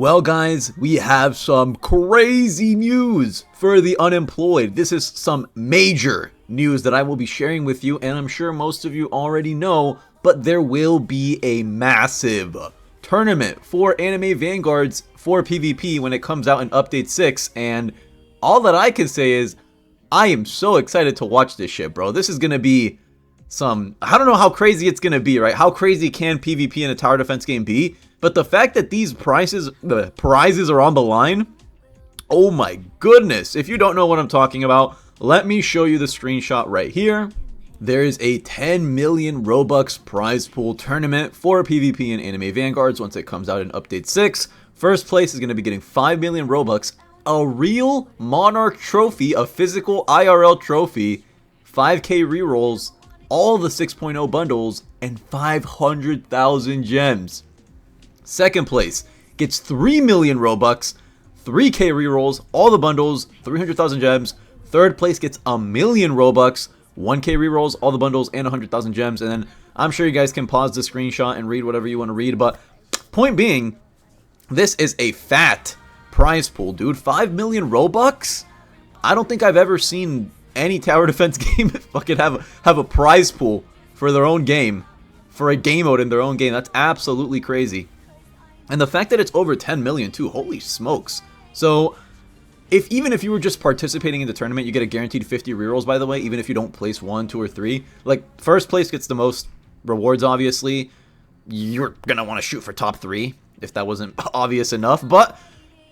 Well guys, we have some crazy news for the unemployed. This is some major news that I will be sharing with you, and I'm sure most of you already know, but there will be a massive tournament for Anime Vanguards for PvP when it comes out in Update 6, and all that I can say is I am so excited to watch this shit, bro. This is gonna be I don't know how crazy it's gonna be, right? How crazy can PvP in a tower defense game be? But the fact that these prizes are on the line, oh my goodness. If you don't know what I'm talking about, let me show you the screenshot right here. There is a 10 million Robux prize pool tournament for PvP in Anime Vanguards once it comes out in Update 6. First place is going to be getting 5 million Robux, a real Monarch trophy, a physical IRL trophy, 5k rerolls, all the 6.0 bundles, and 500,000 gems. Second place gets 3 million Robux, 3k rerolls, all the bundles, 300,000 gems. Third place gets a million Robux, 1k rerolls, all the bundles, and 100,000 gems. And then I'm sure you guys can pause the screenshot and read whatever you want to read. But point being, this is a fat prize pool, dude. 5 million Robux? I don't think I've ever seen any tower defense game fucking have a prize pool for their own game, for a game mode in their own game. That's absolutely crazy. And the fact that it's over 10 million too, holy smokes. So even if you were just participating in the tournament, you get a guaranteed 50 rerolls, by the way, even if you don't place 1, 2, or 3. Like, first place gets the most rewards, obviously. You're gonna want to shoot for top 3 if that wasn't obvious enough. But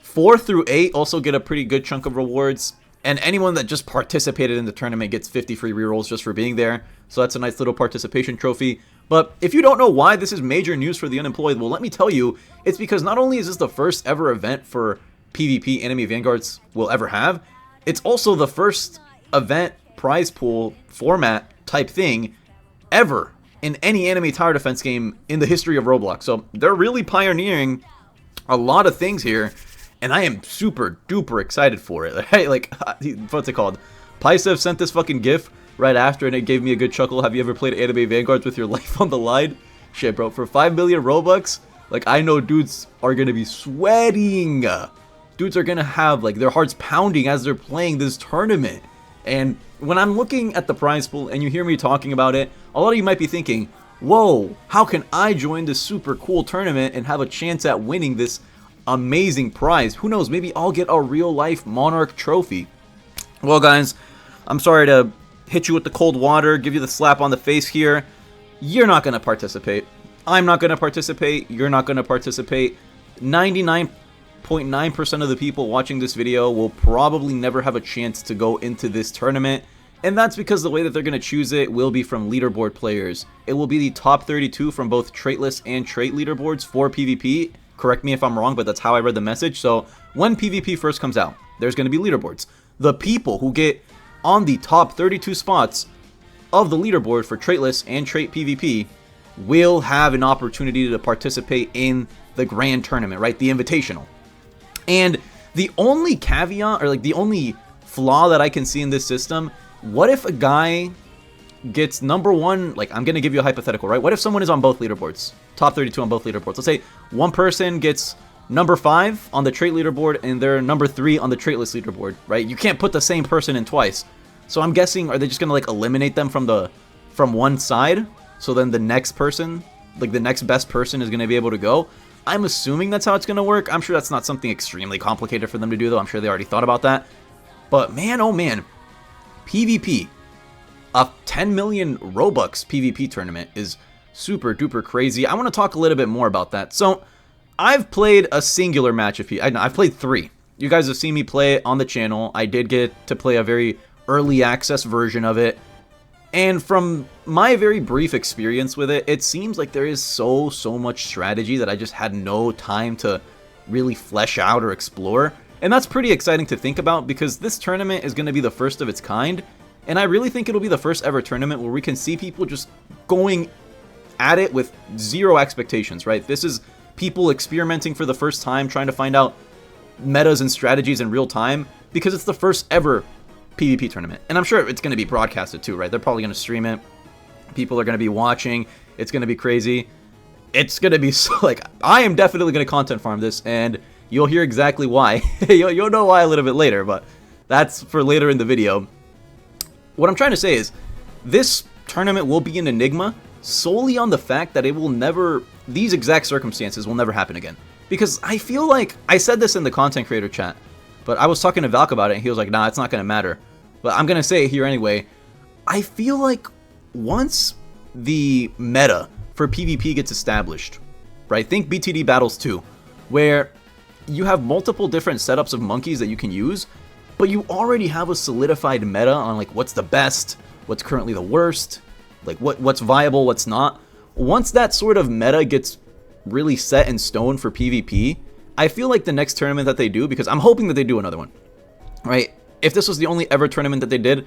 4 through 8 also get a pretty good chunk of rewards. And anyone that just participated in the tournament gets 50 free rerolls just for being there. So that's a nice little participation trophy. But if you don't know why this is major news for the unemployed, well, let me tell you, it's because not only is this the first ever event for PvP Anime Vanguards will ever have, it's also the first event prize pool format type thing ever in any anime tower defense game in the history of Roblox. So they're really pioneering a lot of things here, and I am super duper excited for it. Right? Like, what's it called? Paisev sent this fucking GIF right after, and it gave me a good chuckle. Have you ever played Anime Vanguards with your life on the line? Shit, bro. For 5 million Robux, like, I know dudes are gonna be sweating. Dudes are gonna have, like, their hearts pounding as they're playing this tournament. And when I'm looking at the prize pool and you hear me talking about it, a lot of you might be thinking, whoa, how can I join this super cool tournament and have a chance at winning this amazing prize? Who knows, maybe I'll get a real life Monarch trophy. Well, guys, I'm sorry to hit you with the cold water, give you the slap on the face here. You're not going to participate. I'm not going to participate. You're not going to participate. 99.9% of the people watching this video will probably never have a chance to go into this tournament. And that's because the way that they're going to choose it will be from leaderboard players. It will be the top 32 from both traitless and trait leaderboards for PvP. Correct me if I'm wrong, but that's how I read the message. So when PvP first comes out, there's going to be leaderboards. The people who get on the top 32 spots of the leaderboard for traitless and trait PvP will have an opportunity to participate in the grand tournament, right? The invitational. And the only caveat, or like the only flaw that I can see in this system, what if a guy gets number 1, like, I'm going to give you a hypothetical, right? What if someone is on both leaderboards, top 32 on both leaderboards? Let's say one person gets number 5 on the trait leaderboard and they're number 3 on the traitless leaderboard, right? You can't put the same person in twice. So I'm guessing, are they just going to, like, eliminate them from one side? So then the next person, like the next best person, is going to be able to go? I'm assuming that's how it's going to work. I'm sure that's not something extremely complicated for them to do, though. I'm sure they already thought about that. But man, oh man, PvP, a 10 million Robux PvP tournament is super duper crazy. I want to talk a little bit more about that. So I've played a singular match of PvP. I've played 3. You guys have seen me play it on the channel. I did get to play a very early access version of it. And from my very brief experience with it, it seems like there is so much strategy that I just had no time to really flesh out or explore. And that's pretty exciting to think about, because this tournament is going to be the first of its kind. And I really think it'll be the first ever tournament where we can see people just going at it with zero expectations, right? This is people experimenting for the first time, trying to find out metas and strategies in real time, because it's the first ever PvP tournament. And I'm sure it's going to be broadcasted too, right? They're probably going to stream it. People are going to be watching. It's going to be crazy. It's going to be so, like, I am definitely going to content farm this, and You'll hear exactly why. You'll know why a little bit later, but that's for later in the video. What I'm trying to say is, this tournament will be an enigma solely on the fact that it will never, these exact circumstances will never happen again. Because I feel like, I said this in the content creator chat, but I was talking to Valk about it, and he was like, nah, it's not going to matter. But I'm going to say it here anyway. I feel like once the meta for PvP gets established, right? Think BTD Battles 2, where you have multiple different setups of monkeys that you can use, but you already have a solidified meta on like what's the best, what's currently the worst, like what's viable, what's not. Once that sort of meta gets really set in stone for PvP, I feel like the next tournament that they do, because I'm hoping that they do another one, right? If this was the only ever tournament that they did,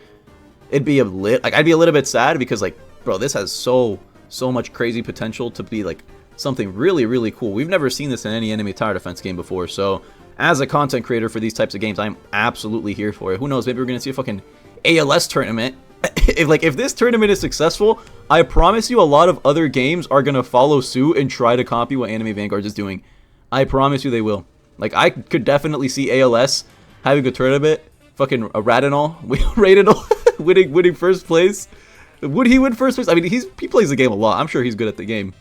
it'd be I'd be a little bit sad because like, bro, this has so much crazy potential to be like something really, really cool. We've never seen this in any enemy tower defense game before, so as a content creator for these types of games, I'm absolutely here for it. Who knows, maybe we're gonna see a fucking ALS tournament. if this tournament is successful, I promise you a lot of other games are gonna follow suit and try to copy what Anime Vanguards is doing. I promise you they will. Like, I could definitely see ALS having a tournament, fucking a Radinol, winning first place. Would he win first place? I mean, he plays the game a lot. I'm sure he's good at the game.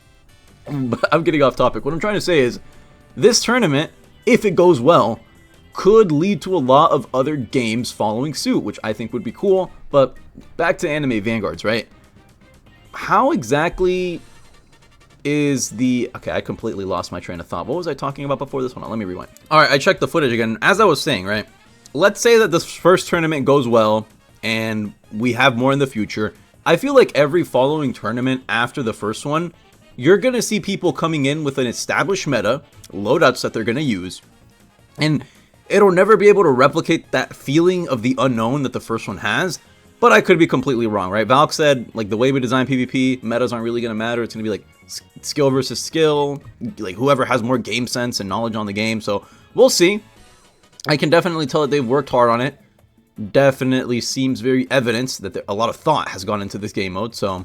But I'm getting off topic. What I'm trying to say is, this tournament, if it goes well, could lead to a lot of other games following suit, which I think would be cool. But back to Anime Vanguards, right? How exactly is the... Okay, I completely lost my train of thought. What was I talking about before this one? Let me rewind. Alright, I checked the footage again. As I was saying, right? Let's say that this first tournament goes well, and we have more in the future. I feel like every following tournament after the first one, you're going to see people coming in with an established meta, loadouts that they're going to use, and it'll never be able to replicate that feeling of the unknown that the first one has, but I could be completely wrong, right? Valk said, like, the way we design PvP, metas aren't really going to matter. It's going to be, like, skill versus skill, like, whoever has more game sense and knowledge on the game, so we'll see. I can definitely tell that they've worked hard on it. Definitely seems very evident that a lot of thought has gone into this game mode, so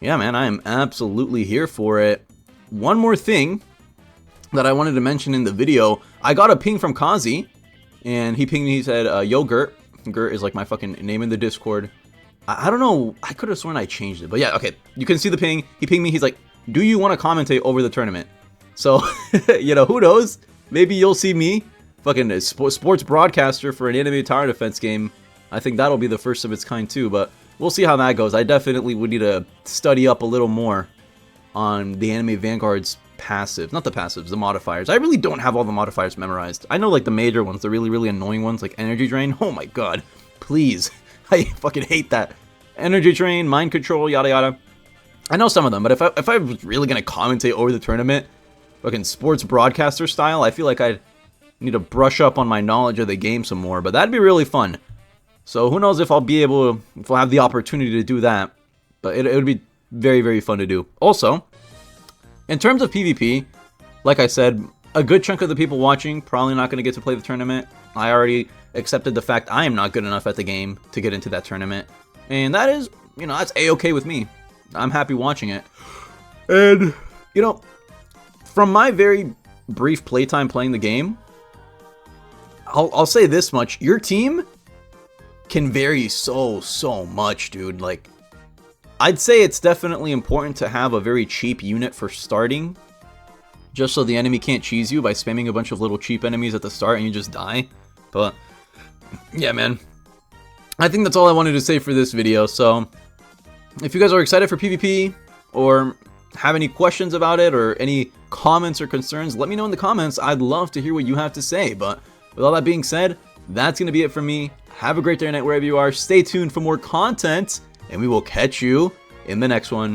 yeah, man, I am absolutely here for it. One more thing that I wanted to mention in the video, I got a ping from Kazi, and he pinged me, he said, yo, Gert. Gert is like my fucking name in the Discord. I don't know, I could have sworn I changed it, but yeah, okay, you can see the ping. He pinged me, he's like, do you want to commentate over the tournament? So, you know, who knows? Maybe you'll see me, fucking a sports broadcaster for an anime tower defense game. I think that'll be the first of its kind too, but we'll see how that goes. I definitely would need to study up a little more on the Anime Vanguard's passive. Not the passives, the modifiers. I really don't have all the modifiers memorized. I know like the major ones, the really, really annoying ones like Energy Drain. Oh my god. Please. I fucking hate that. Energy Drain, Mind Control, yada yada. I know some of them, but if I was really going to commentate over the tournament, fucking sports broadcaster style, I feel like I'd need to brush up on my knowledge of the game some more, but that'd be really fun. So who knows if I'll be able, if I'll have the opportunity to do that, but it would be very, very fun to do. Also, in terms of PvP, like I said, a good chunk of the people watching probably not going to get to play the tournament. I already accepted the fact I am not good enough at the game to get into that tournament, and that is, you know, that's a-okay with me. I'm happy watching it. And, you know, from my very brief playtime playing the game, I'll say this much. Your team can vary so much, dude. Like, I'd say it's definitely important to have a very cheap unit for starting, just so the enemy can't cheese you by spamming a bunch of little cheap enemies at the start and you just die. But, yeah, man. I think that's all I wanted to say for this video. So, if you guys are excited for PvP, or have any questions about it, or any comments or concerns, let me know in the comments. I'd love to hear what you have to say. But with all that being said, that's going to be it from me. Have a great day or night wherever you are. Stay tuned for more content, and we will catch you in the next one.